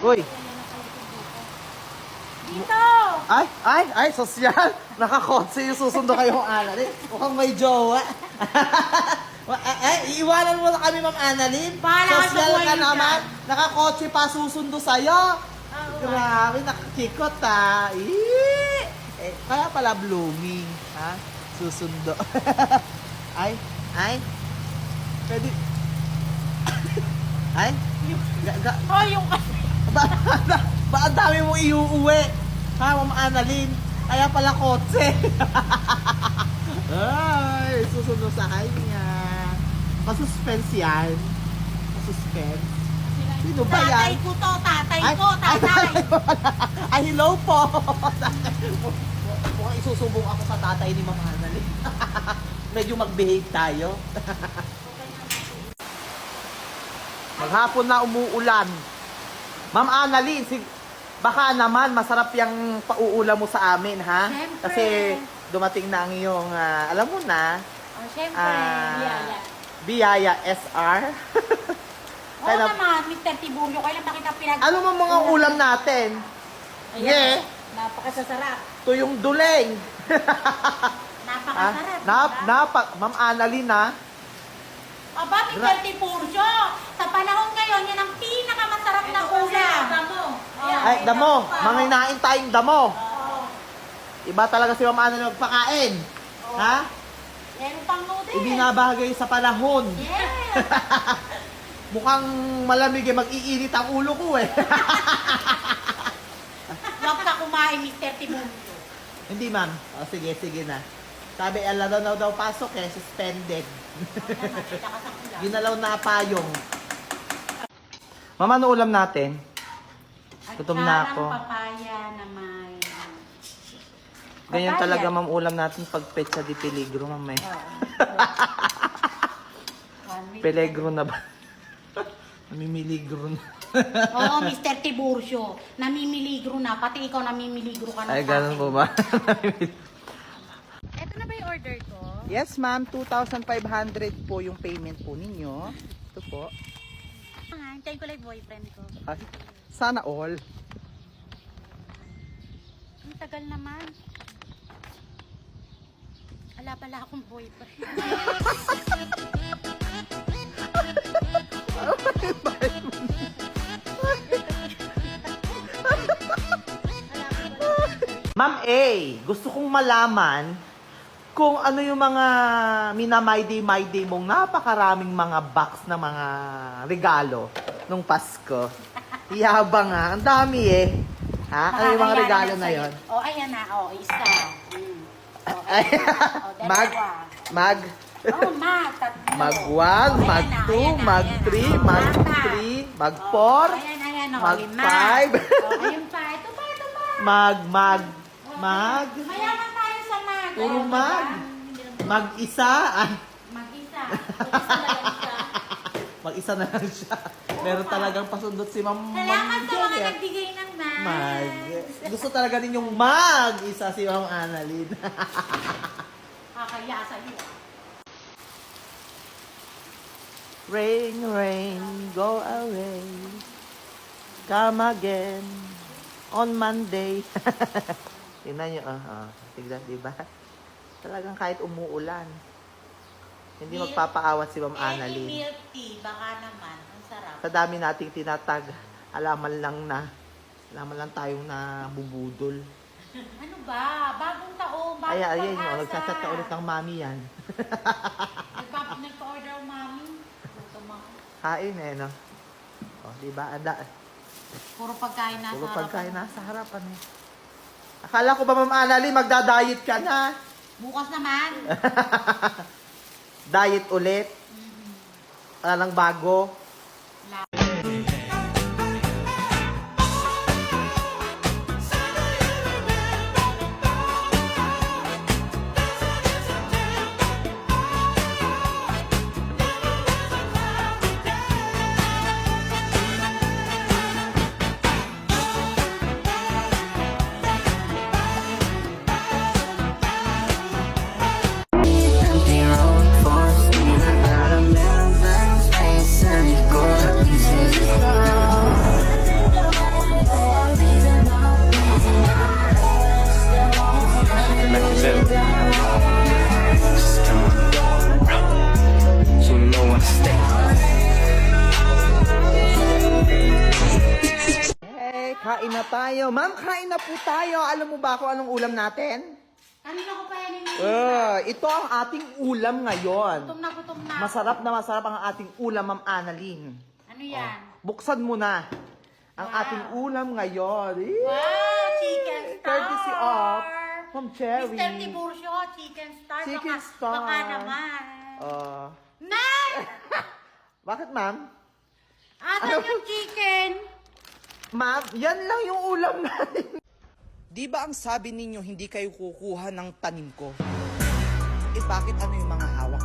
Uy. Dito! Ay, sosyal. Nakakotse yung susundo kayong Annalyn. Mukhang may jowa. Iiwanan mo na kami, Ma'am Annalyn. Bahala ka sa Sosyal buhay ka niyo naman. dyan. Nakakotse pa susundo sa'yo. Grabe, nakakikot ha. Kaya pala blooming. Ha? Susundo. Ay. Pwede. Ay. Oh, yung... Ba ang dami mo iuuwi? Ha, Ma'am Annalyn? Kaya pala kotse. Ay, susunod sa kanya. Masuspense yan. Masuspense. Sino ba yan? Tatay ko to, tatay ko, tatay. Ay, hello po. Mukhang isusubong ako sa tatay ni Ma'am Annalyn. Medyo mag-behave tayo. Maghapon na umuulan. Ma'am Annalyn, baka naman masarap yung pauulam mo sa amin, ha? Siyempre. Kasi dumating na ang iyong, alam mo na, Oh, siyempre. Biyaya SR. Oo naman, Mr. Tiburio, kailan pa kita pinag... Ano mo mga ulam natin? Ayan, napakasasarap. Tuyong duleng. Napakasarap. Ma'am Annalyn, ha? Aba, Mr. Tiburio, sa panahon ngayon, yan ang pinakamasarap na ulam. Ay, damo. Manginain tayong damo. Oo. Iba talaga si Ma'am Annalyn magpakain. Ha? Meron pang noodles. Ibinabagay sa panahon. Yes. Mukhang malamig mag-iinit ang ulo ko eh. Huwag ka kumain, Mr. Tiburio. Hindi ma'am. O sige na. Sabi, ala daw pasok eh, suspended. Ginalaw na payong. Mama, ano ulam natin? Gutom na ako. Papaya na may... Ganyan Papaya. talaga ma'am ulam natin pag petsa di peligro, ma'am eh. Peligro na ba? Namimiligro na. Oo, Mr. Tiburcio. Namimiligro na. Pati ikaw namimiligro ka na. Ay, ganun po ba? Ito na ba yung order ko? Yes ma'am, 2,500 po yung payment po ninyo. Ito po. Hintayin ko lang yung boyfriend ko. Ay, sana all. Ang tagal naman. Wala pala akong boyfriend. Ma'am A, gusto kong malaman kung ano yung mga minamay-day mong napakaraming mga box na mga regalo nung Pasko. Yabang nga, ang dami eh. Ha? Ano yung mga regalo na yon? Oh, ayan na. Oh, isa. Oh, Ay, dalawa. mag Oh, tatlo. mag 1, mag 2, mag 3, mag 3, mag 4, Ayan, mag lima. 5, Oh, ayun pa. Ito pa. mag. Mayaman tayo sa mag. Puro Ayun, mag. diba? Mag-isa. Mag-isa. Mag-isa lang siya. Mag-isa na lang siya. Meron talagang pasundot si Ma'am. Salamat sa mga Jenny. nagbigay ng mag. Mag. Gusto talaga ninyong mag-isa si Ma'am Annalyn. Kakaya sa iyo. Rain, go away. Come again on Monday. Tingnan nyo, tignan, diba? Talagang kahit umuulan, hindi magpapaawat si Ma'am Annalyn. Milk tea, baka naman. Ang sarap. Sa dami nating tinatag, alaman lang tayong nabubudol. Ano ba? Bagong taon, bagong Ayun, pag-asa. nagchat ka ulit ng mami yan. Nagpa-order ang mami. Gutom ako. Kain eh, no? O, diba? Puro pagkain nasa Puro harapan. pagkain nasa harapan eh. Akala ko ba, Ma'am Annalyn, magda-diet ka na? Bukas naman. Diet ulit? Wala nang bago? Empty road for speed. Got a million space and go easy. Kain na tayo. Ma'am, kain na po tayo. Alam mo ba kung anong ulam natin? Kanina ko pa yan Ito ang ating ulam ngayon. gutom na. Masarap ang ating ulam, Ma'am Annalyn. Ano yan? Buksan mo na ang Wow. ating ulam ngayon. Wow, chicken star! Courtesy of Ma'am Cherry. Mr. Tiburcio, chicken star. Chicken baka, star. Baka naman. Ah, Nay! bakit, ma'am? Asan yung chicken? Ma'am, yan lang yung ulam natin. Di ba ang sabi ninyo hindi kayo kukuha ng tanim ko? Eh bakit ano yung mga hawak